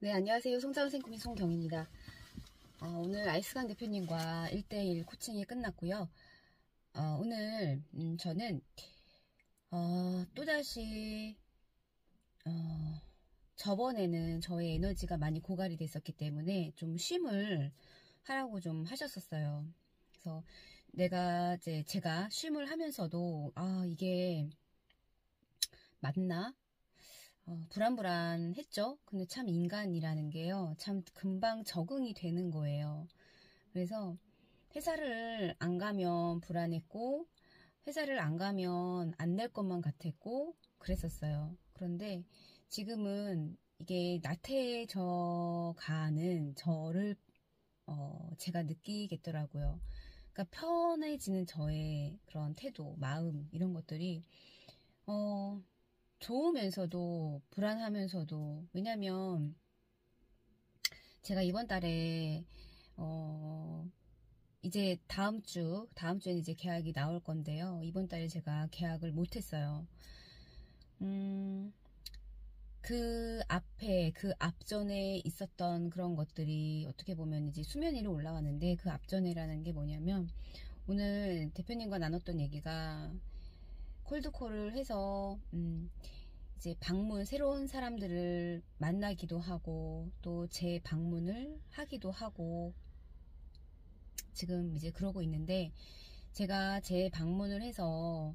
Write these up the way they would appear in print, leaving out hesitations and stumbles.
네, 안녕하세요. 송자은생 꾸민 송경입니다. 오늘 아이스강 대표님과 1대1 코칭이 끝났고요. 오늘 저는 또다시 저번에는 저의 에너지가 많이 고갈이 됐었기 때문에 좀 쉼을 하라고 좀 하셨었어요. 그래서 제가 쉼을 하면서도 이게 맞나? 불안불안했죠. 근데 참 인간이라는 게요, 참 금방 적응이 되는 거예요. 그래서 회사를 안 가면 불안했고, 회사를 안 가면 안 될 것만 같았고 그랬었어요. 그런데 지금은 이게 나태해져 가는 저를 제가 느끼겠더라고요. 그러니까 편해지는 저의 그런 태도, 마음, 이런 것들이 좋으면서도 불안하면서도, 왜냐면 제가 이번 달에 이제 다음 주에는 이제 계약이 나올 건데요. 이번 달에 제가 계약을 못했어요. 그 앞전에 있었던 그런 것들이 어떻게 보면 이제 수면 위로 올라왔는데, 그 앞전에라는 게 뭐냐면, 오늘 대표님과 나눴던 얘기가 콜드콜을 해서 이제 새로운 사람들을 만나기도 하고 또 재방문을 하기도 하고 지금 이제 그러고 있는데, 제가 재방문을 해서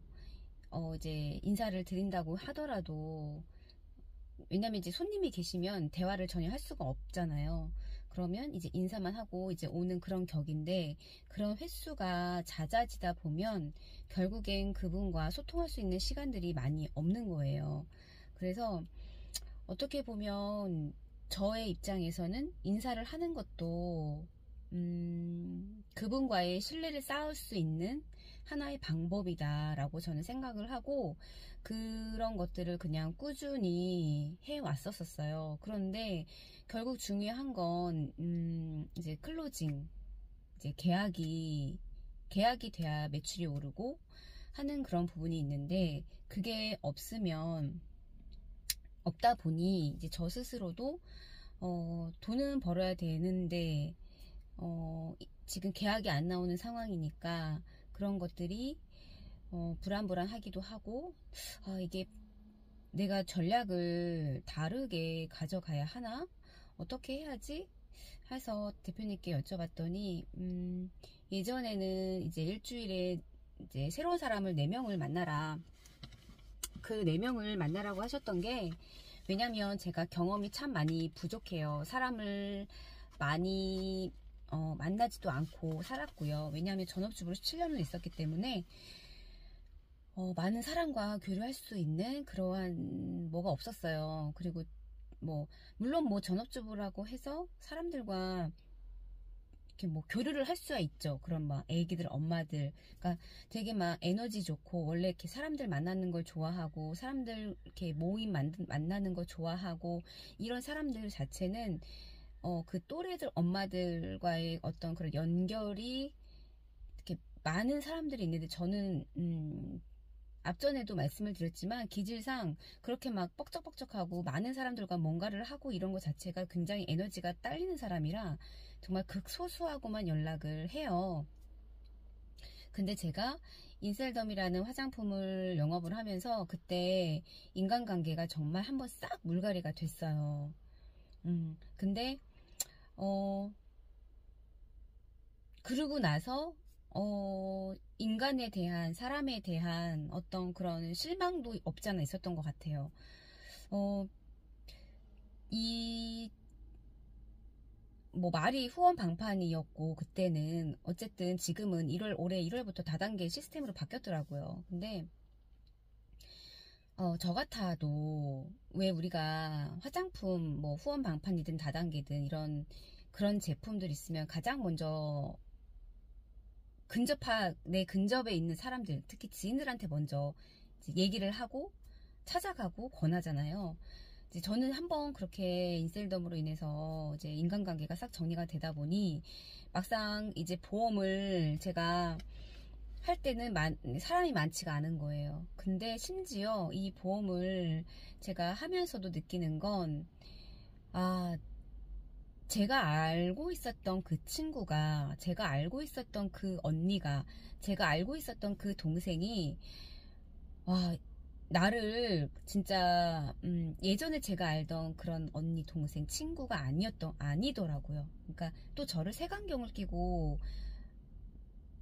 이제 인사를 드린다고 하더라도, 왜냐면 이제 손님이 계시면 대화를 전혀 할 수가 없잖아요. 그러면 이제 인사만 하고 이제 오는 그런 격인데, 그런 횟수가 잦아지다 보면 결국엔 그분과 소통할 수 있는 시간들이 많이 없는 거예요. 그래서 어떻게 보면 저의 입장에서는 인사를 하는 것도 그분과의 신뢰를 쌓을 수 있는 하나의 방법이다라고 저는 생각을 하고, 그런 것들을 그냥 꾸준히 해왔었어요. 그런데 결국 중요한 건 이제 클로징, 이제 계약이 돼야 매출이 오르고 하는 그런 부분이 있는데, 그게 없다 보니 이제 저 스스로도 돈은 벌어야 되는데 지금 계약이 안 나오는 상황이니까 그런 것들이 불안불안하기도 하고, 이게 내가 전략을 다르게 가져가야 하나? 어떻게 해야지? 해서 대표님께 여쭤봤더니, 예전에는 이제 일주일에 이제 새로운 사람을 4명을 만나라. 그 4명을 만나라고 하셨던 게, 왜냐면 제가 경험이 참 많이 부족해요. 사람을 많이 만나지도 않고 살았고요. 왜냐하면 전업주부로 17년을 있었기 때문에 많은 사람과 교류할 수 있는 그러한 뭐가 없었어요. 그리고 물론 전업주부라고 해서 사람들과 이렇게 교류를 할 수가 있죠. 그런 애기들 엄마들, 그러니까 되게 에너지 좋고, 원래 이렇게 사람들 만나는 걸 좋아하고, 사람들 이렇게 모임 만나는 거 좋아하고, 이런 사람들 자체는 그 또래들 엄마들과의 어떤 그런 연결이 이렇게 많은 사람들이 있는데, 저는 앞전에도 말씀을 드렸지만 기질상 그렇게 뻑적뻑적하고 많은 사람들과 뭔가를 하고 이런 것 자체가 굉장히 에너지가 딸리는 사람이라 정말 극소수하고만 연락을 해요. 근데 제가 인셀덤이라는 화장품을 영업을 하면서 그때 인간관계가 정말 한번 싹 물갈이가 됐어요. 근데 그러고 나서 인간에 대한, 사람에 대한 어떤 그런 실망도 없지 않아 있었던 것 같아요. 말이 후원방판이었고 그때는, 어쨌든 지금은 올해 1월부터 다단계 시스템으로 바뀌었더라고요. 근데 저 같아도, 왜 우리가 화장품 후원방판이든 다단계든 그런 제품들 있으면 가장 먼저 내 근접에 있는 사람들, 특히 지인들한테 먼저 얘기를 하고 찾아가고 권하잖아요. 이제 저는 한번 그렇게 인셀덤으로 인해서 이제 인간관계가 싹 정리가 되다 보니, 막상 이제 보험을 제가 할 때는 사람이 많지가 않은 거예요. 근데 심지어 이 보험을 제가 하면서도 느끼는 건, 제가 알고 있었던 그 친구가, 제가 알고 있었던 그 언니가, 제가 알고 있었던 그 동생이, 와, 나를 진짜, 예전에 제가 알던 그런 언니, 동생, 친구가 아니더라고요. 그러니까 또 저를 색안경을 끼고,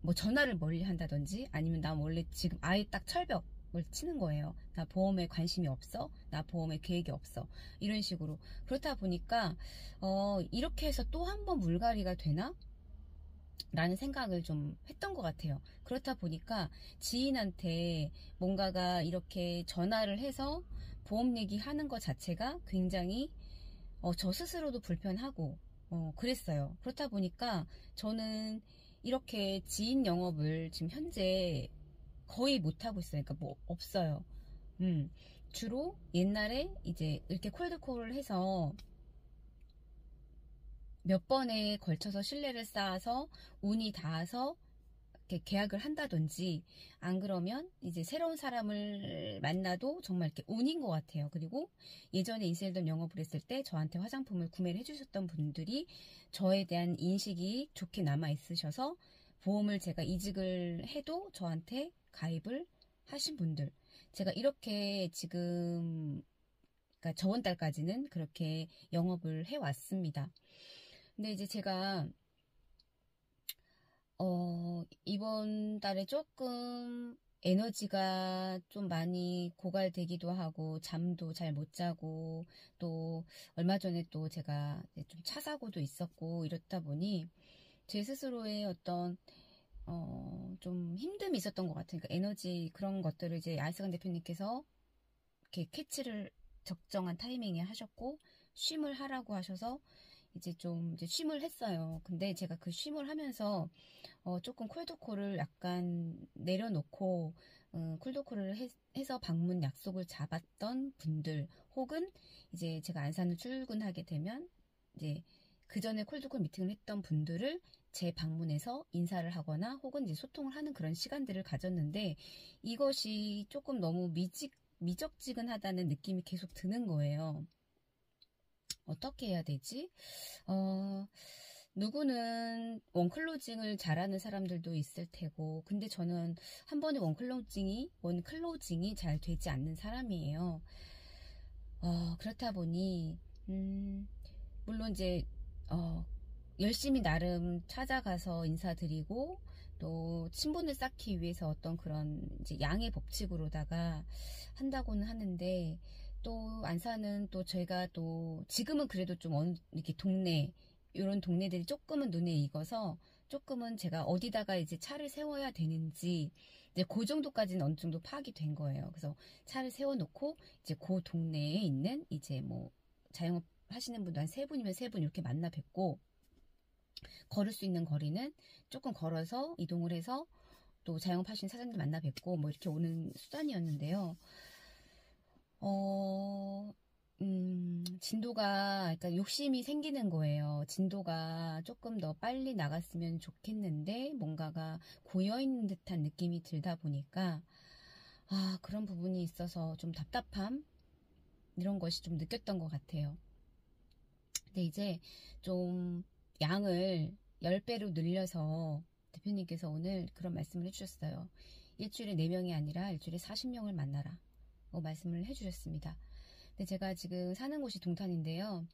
뭐 전화를 멀리 한다든지, 아니면 나 원래 지금 아예 딱 철벽을 치는 거예요. 나 보험에 관심이 없어. 나 보험에 계획이 없어. 이런 식으로. 그렇다 보니까, 이렇게 해서 또 한 번 물갈이가 되나? 라는 생각을 좀 했던 것 같아요. 그렇다 보니까 지인한테 뭔가가 이렇게 전화를 해서 보험 얘기하는 것 자체가 굉장히 저 스스로도 불편하고 그랬어요. 그렇다 보니까 저는 이렇게 지인 영업을 지금 현재 거의 못하고 있어요. 그러니까 뭐 없어요. 주로 옛날에 이제 이렇게 콜드콜을 해서 몇 번에 걸쳐서 신뢰를 쌓아서 운이 닿아서 이렇게 계약을 한다든지, 안 그러면 이제 새로운 사람을 만나도 정말 이렇게 운인 것 같아요. 그리고 예전에 인셀덤 영업을 했을 때 저한테 화장품을 구매를 해주셨던 분들이 저에 대한 인식이 좋게 남아 있으셔서 보험을 제가 이직을 해도 저한테 가입을 하신 분들, 제가 이렇게 지금, 그러니까 저번 달까지는 그렇게 영업을 해왔습니다. 근데 이제 제가 이번 달에 조금 에너지가 좀 많이 고갈되기도 하고, 잠도 잘 못 자고, 또 얼마 전에 또 제가 좀 차 사고도 있었고, 이렇다 보니 제 스스로의 어떤 좀 힘듦이 있었던 것 같아요. 그러니까 에너지 그런 것들을 이제 아이스간 대표님께서 이렇게 캐치를 적정한 타이밍에 하셨고, 쉼을 하라고 하셔서 이제 좀 이제 쉼을 했어요. 근데 제가 그 쉼을 하면서 조금 콜드콜을 약간 내려놓고 콜드콜을 해서 방문 약속을 잡았던 분들, 혹은 이제 제가 안산을 출근하게 되면 이제 그 전에 콜드콜 미팅을 했던 분들을 제 방문에서 인사를 하거나 혹은 이제 소통을 하는 그런 시간들을 가졌는데, 이것이 조금 너무 미적지근하다는 느낌이 계속 드는 거예요. 어떻게 해야 되지? 누구는 원클로징을 잘하는 사람들도 있을 테고, 근데 저는 한 번에 원클로징이 잘 되지 않는 사람이에요. 그렇다 보니, 물론 이제, 열심히 나름 찾아가서 인사드리고, 또 친분을 쌓기 위해서 어떤 그런 이제 양의 법칙으로다가 한다고는 하는데, 또 안산은 또 저희가 또 지금은 그래도 좀 이렇게 이런 동네들이 조금은 눈에 익어서 조금은 제가 어디다가 이제 차를 세워야 되는지 이제 그 정도까지는 어느 정도 파악이 된 거예요. 그래서 차를 세워놓고 이제 그 동네에 있는 이제 뭐 자영업 하시는 분도 한 3분이면 3분 이렇게 만나 뵙고, 걸을 수 있는 거리는 조금 걸어서 이동을 해서 또 자영업 하시는 사장님들 만나 뵙고 뭐 이렇게 오는 수단이었는데요. 진도가, 그러니까 욕심이 생기는 거예요. 진도가 조금 더 빨리 나갔으면 좋겠는데, 뭔가가 고여있는 듯한 느낌이 들다 보니까, 그런 부분이 있어서 좀 답답함? 이런 것이 좀 느꼈던 것 같아요. 근데 이제 좀 양을 10배로 늘려서 대표님께서 오늘 그런 말씀을 해주셨어요. 일주일에 4명이 아니라 일주일에 40명을 만나라. 말씀을 해주셨습니다. 근데 제가 지금 사는 곳이 동탄인데요.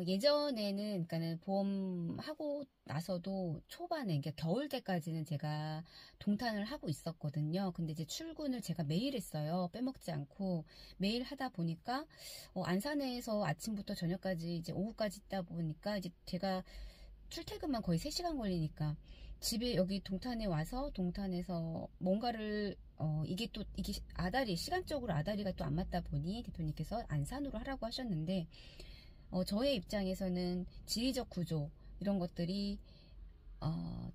예전에는, 그러니까는 보험하고 나서도 초반에, 그러니까 겨울 때까지는 제가 동탄을 하고 있었거든요. 근데 이제 출근을 제가 매일 했어요. 빼먹지 않고. 매일 하다 보니까, 안산에서 아침부터 저녁까지 이제 오후까지 있다 보니까 이제 제가 출퇴근만 거의 3시간 걸리니까 집에 여기 동탄에 와서 동탄에서 뭔가를 이게 시간적으로 아다리가 또 안 맞다 보니 대표님께서 안산으로 하라고 하셨는데, 저의 입장에서는 지리적 구조 이런 것들이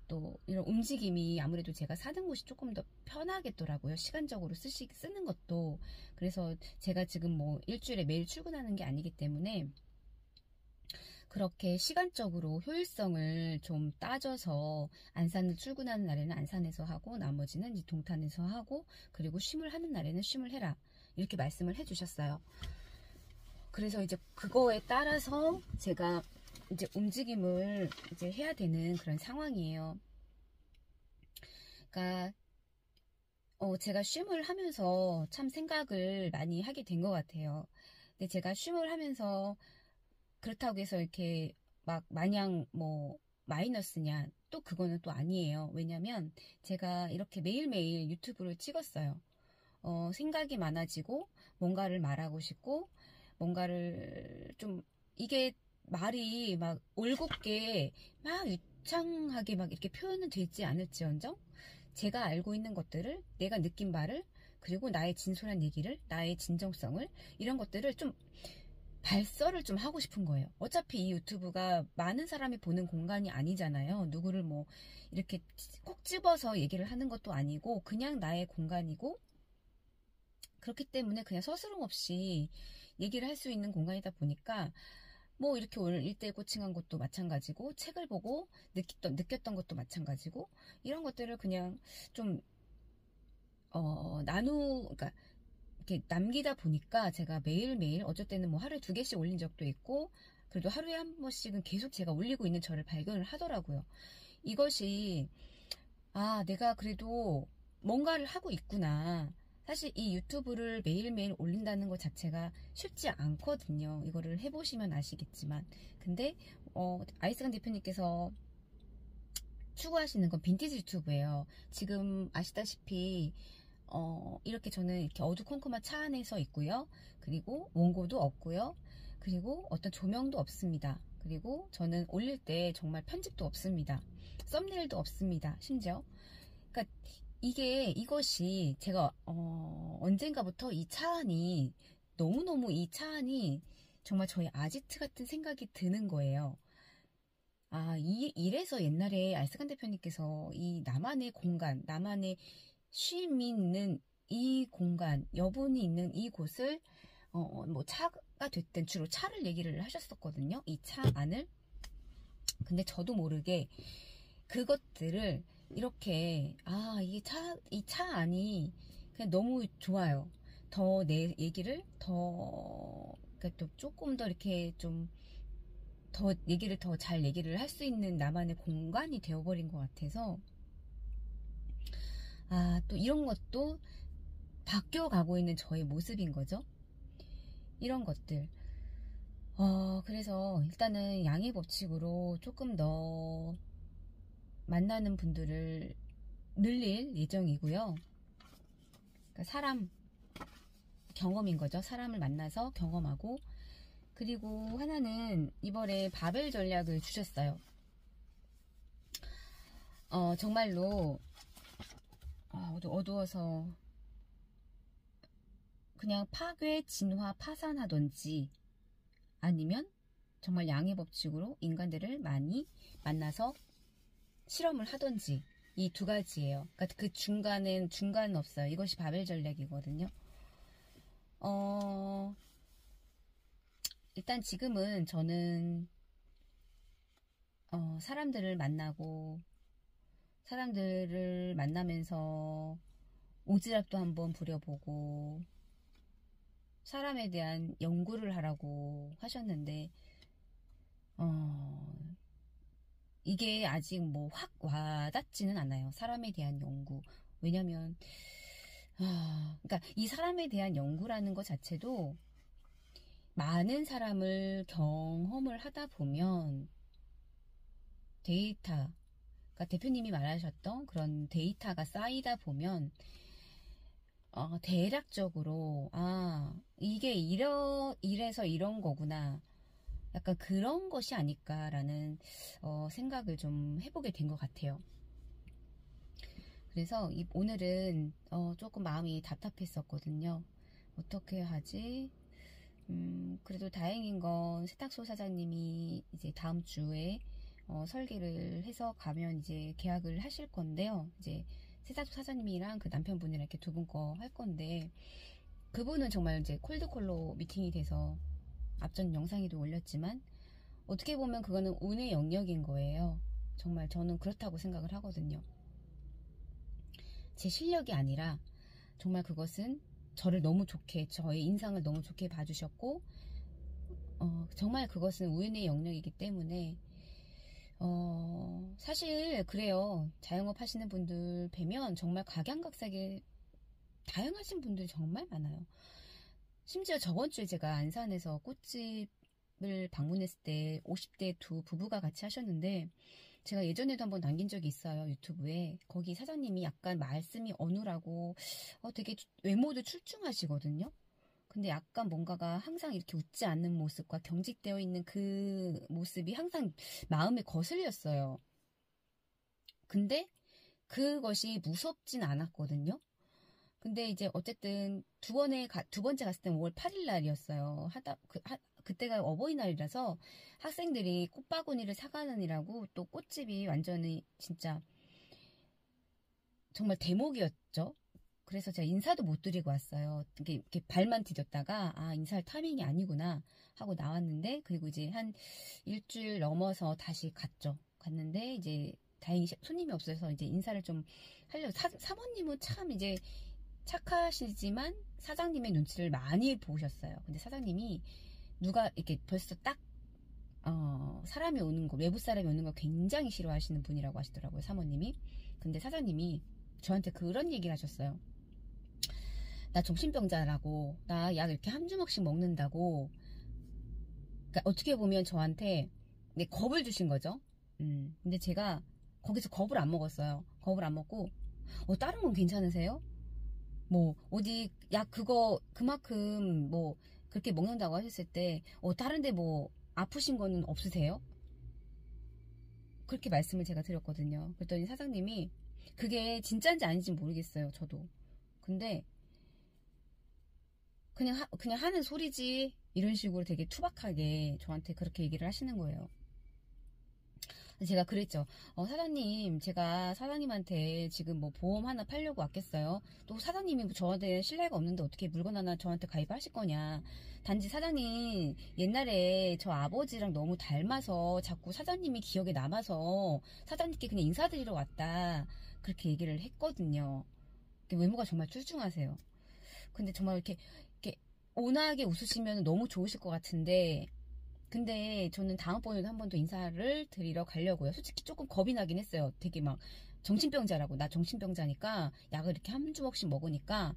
또 이런 움직임이 아무래도 제가 사는 곳이 조금 더 편하겠더라고요. 시간적으로 쓰는 것도. 그래서 제가 지금 뭐 일주일에 매일 출근하는 게 아니기 때문에 그렇게 시간적으로 효율성을 좀 따져서 안산을 출근하는 날에는 안산에서 하고, 나머지는 이제 동탄에서 하고, 그리고 쉼을 하는 날에는 쉼을 해라, 이렇게 말씀을 해주셨어요. 그래서 이제 그거에 따라서 제가 이제 움직임을 이제 해야 되는 그런 상황이에요. 그러니까 제가 쉼을 하면서 참 생각을 많이 하게 된 것 같아요. 근데 제가 쉼을 하면서 그렇다고 해서 이렇게 막 마냥 뭐 마이너스냐, 또 그거는 또 아니에요. 왜냐면 제가 이렇게 매일매일 유튜브를 찍었어요. 생각이 많아지고 뭔가를 말하고 싶고 뭔가를 좀, 이게 말이 막 올곧게 막 유창하게 막 이렇게 표현은 되지 않을지언정 제가 알고 있는 것들을, 내가 느낀 바를, 그리고 나의 진솔한 얘기를, 나의 진정성을, 이런 것들을 좀 발설을 좀 하고 싶은 거예요. 어차피 이 유튜브가 많은 사람이 보는 공간이 아니잖아요. 누구를 뭐 이렇게 콕 집어서 얘기를 하는 것도 아니고 그냥 나의 공간이고, 그렇기 때문에 그냥 서스럼 없이 얘기를 할 수 있는 공간이다 보니까 뭐 이렇게 오늘 일대 코칭한 것도 마찬가지고, 책을 보고 느꼈던 것도 마찬가지고, 이런 것들을 그냥 좀 그러니까 이렇게 남기다 보니까 제가 매일매일, 어쩔 때는 뭐 하루에 2개씩 올린 적도 있고, 그래도 하루에 한 번씩은 계속 제가 올리고 있는 저를 발견을 하더라고요. 이것이, 아, 내가 그래도 뭔가를 하고 있구나. 사실 이 유튜브를 매일매일 올린다는 것 자체가 쉽지 않거든요. 이거를 해보시면 아시겠지만. 근데 아이스간 대표님께서 추구하시는 건 빈티지 유튜브예요. 지금 아시다시피 이렇게 저는 이렇게 어두컴컴한 차 안에 서 있고요. 그리고 원고도 없고요. 그리고 어떤 조명도 없습니다. 그리고 저는 올릴 때 정말 편집도 없습니다. 썸네일도 없습니다. 심지어. 그러니까 이것이 제가 언젠가부터 이 차 안이, 너무너무 이 차 안이 정말 저의 아지트 같은 생각이 드는 거예요. 아, 이래서 옛날에 알스간 대표님께서 이 나만의 공간, 나만의 쉼이 있는 이 공간, 여분이 있는 이 곳을 뭐 차가 됐든 주로 차를 얘기를 하셨었거든요. 이 차 안을. 근데 저도 모르게 그것들을 이렇게, 이 차 안이 그냥 너무 좋아요. 더 내 얘기를 그러니까 또 조금 더 이렇게 좀 더 얘기를 더 잘 얘기를 할 수 있는 나만의 공간이 되어버린 것 같아서, 또 이런 것도 바뀌어가고 있는 저의 모습인 거죠. 이런 것들. 그래서 일단은 양의 법칙으로 조금 더 만나는 분들을 늘릴 예정이고요. 그러니까 사람 경험인 거죠. 사람을 만나서 경험하고, 그리고 하나는 이번에 바벨 전략을 주셨어요. 정말로 어두워서 그냥 파괴, 진화, 파산하던지, 아니면 정말 양의 법칙으로 인간들을 많이 만나서 실험을 하던지, 이 두 가지예요. 그러니까 그 중간은 없어요. 이것이 바벨 전략이거든요. 일단 지금은 저는 사람들을 만나고, 사람들을 만나면서 오지랖도 한번 부려보고, 사람에 대한 연구를 하라고 하셨는데, 이게 아직 뭐 확 와닿지는 않아요. 사람에 대한 연구. 왜냐면, 그러니까 이 사람에 대한 연구라는 것 자체도 많은 사람을 경험을 하다 보면 데이터, 그러니까 대표님이 말하셨던 그런 데이터가 쌓이다 보면 대략적으로 이게 이래서 이런 거구나, 약간 그런 것이 아닐까라는 생각을 좀 해보게 된 것 같아요. 그래서 오늘은 조금 마음이 답답했었거든요. 어떻게 하지? 그래도 다행인 건 세탁소 사장님이 이제 다음 주에 설계를 해서 가면 이제 계약을 하실 건데요. 이제 세탁소 사장님이랑 그 남편분이랑 이렇게 두 분 거 할 건데, 그분은 정말 이제 콜드콜로 미팅이 돼서 앞전 영상에도 올렸지만, 어떻게 보면 그거는 운의 영역인 거예요. 정말 저는 그렇다고 생각을 하거든요. 제 실력이 아니라 정말 그것은 저를 너무 좋게, 저의 인상을 너무 좋게 봐주셨고, 정말 그것은 우연의 영역이기 때문에 사실 그래요. 자영업 하시는 분들 뵈면 정말 각양각색의 다양하신 분들이 정말 많아요. 심지어 저번 주에 제가 안산에서 꽃집을 방문했을 때 50대 두 부부가 같이 하셨는데, 제가 예전에도 한번 남긴 적이 있어요, 유튜브에. 거기 사장님이 약간 말씀이 어눌하고 되게 외모도 출중하시거든요. 근데 약간 뭔가가 항상 이렇게 웃지 않는 모습과 경직되어 있는 그 모습이 항상 마음에 거슬렸어요. 근데 그것이 무섭진 않았거든요. 근데 이제 어쨌든 두 번째 갔을 때는 5월 8일 날이었어요. 그때가 어버이날이라서 학생들이 꽃바구니를 사가느니라고 또 꽃집이 완전히 진짜 정말 대목이었죠. 그래서 제가 인사도 못 드리고 왔어요. 이렇게 발만 디뎠다가 인사할 타이밍이 아니구나 하고 나왔는데, 그리고 이제 한 일주일 넘어서 다시 갔는데 이제 다행히 손님이 없어서 이제 인사를 좀 하려고. 사모님은 참 이제 착하시지만 사장님의 눈치를 많이 보셨어요. 근데 사장님이 누가 이렇게 벌써 딱 사람이 오는 거, 외부 사람이 오는 거 굉장히 싫어하시는 분이라고 하시더라고요, 사모님이. 근데 사장님이 저한테 그런 얘기를 하셨어요. 나 정신병자라고, 나 약 이렇게 한 주먹씩 먹는다고. 그러니까 어떻게 보면 저한테 겁을 주신 거죠. 근데 제가 거기서 겁을 안 먹었어요. 겁을 안 먹고, 다른 건 괜찮으세요? 뭐 어디 약 그거 그만큼 뭐 그렇게 먹는다고 하셨을 때 다른데 뭐 아프신 거는 없으세요? 그렇게 말씀을 제가 드렸거든요. 그랬더니 사장님이 그게 진짜인지 아닌지 모르겠어요, 저도. 근데 그냥 하는 소리지, 이런 식으로 되게 투박하게 저한테 그렇게 얘기를 하시는 거예요. 제가 그랬죠. 사장님, 제가 사장님한테 지금 뭐 보험 하나 팔려고 왔겠어요? 또 사장님이 저한테 신뢰가 없는데 어떻게 물건 하나 저한테 가입하실 거냐? 단지 사장님, 옛날에 저 아버지랑 너무 닮아서 자꾸 사장님이 기억에 남아서 사장님께 그냥 인사드리러 왔다. 그렇게 얘기를 했거든요. 외모가 정말 출중하세요. 근데 정말 이렇게 온화하게 웃으시면 너무 좋으실 것 같은데, 근데 저는 다음번에도 한 번 더 인사를 드리러 가려고요. 솔직히 조금 겁이 나긴 했어요. 되게 막 정신병자라고, 나 정신병자니까 약을 이렇게 한 주먹씩 먹으니까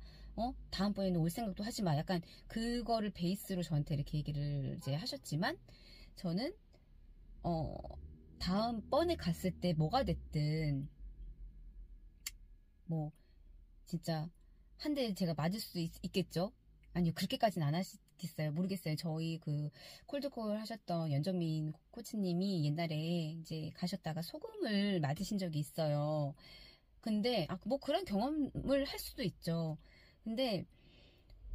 다음번에는 올 생각도 하지 마. 약간 그거를 베이스로 저한테 이렇게 얘기를 이제 하셨지만, 저는 다음번에 갔을 때 뭐가 됐든 뭐 진짜 한 대 제가 맞을 수도 있겠죠. 아니요, 그렇게까지는 안 하시겠어요. 모르겠어요. 저희 그 콜드콜 하셨던 연정민 코치님이 옛날에 이제 가셨다가 소금을 맞으신 적이 있어요. 근데 뭐 그런 경험을 할 수도 있죠. 근데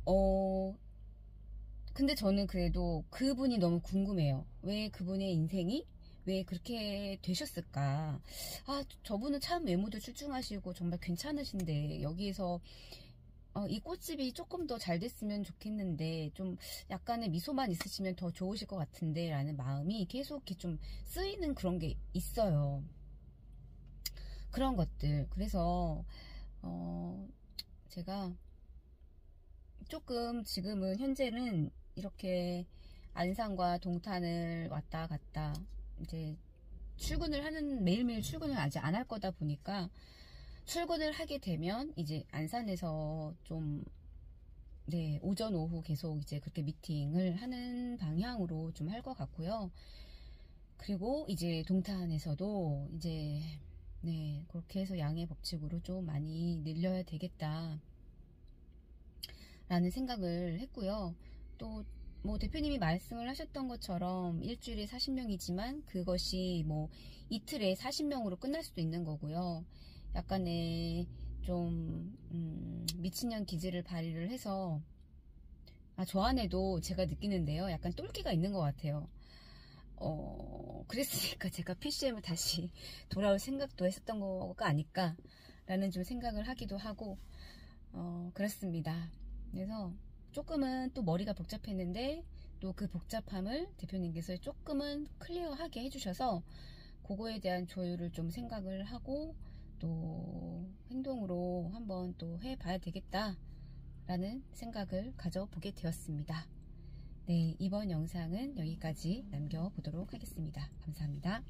어 근데 저는 그래도 그분이 너무 궁금해요. 왜 그분의 인생이 왜 그렇게 되셨을까? 저분은 참 외모도 출중하시고 정말 괜찮으신데 여기에서 이 꽃집이 조금 더 잘 됐으면 좋겠는데, 좀 약간의 미소만 있으시면 더 좋으실 것 같은데 라는 마음이 계속 이렇게 좀 쓰이는 그런 게 있어요. 그런 것들. 그래서 제가 조금 지금은 현재는 이렇게 안산과 동탄을 왔다 갔다 이제 매일매일 출근을 아직 안 할 거다 보니까, 출근을 하게 되면 이제 안산에서 좀 오전 오후 계속 이제 그렇게 미팅을 하는 방향으로 좀 할 것 같고요. 그리고 이제 동탄에서도 이제 그렇게 해서 양의 법칙으로 좀 많이 늘려야 되겠다 라는 생각을 했고요. 또 뭐 대표님이 말씀을 하셨던 것처럼 일주일에 40명이지만 그것이 뭐 이틀에 40명으로 끝날 수도 있는 거고요. 약간의 좀 미친년 기질을 발휘를 해서, 저 안에도 제가 느끼는데요, 약간 똘끼가 있는 것 같아요. 그랬으니까 제가 PCM을 다시 돌아올 생각도 했었던 거가 아닐까 라는 좀 생각을 하기도 하고, 그렇습니다. 그래서 조금은 또 머리가 복잡했는데 또 그 복잡함을 대표님께서 조금은 클리어하게 해주셔서 그거에 대한 조율을 좀 생각을 하고 또 행동으로 한번 또 해봐야 되겠다 라는 생각을 가져보게 되었습니다. 네, 이번 영상은 여기까지 남겨보도록 하겠습니다. 감사합니다.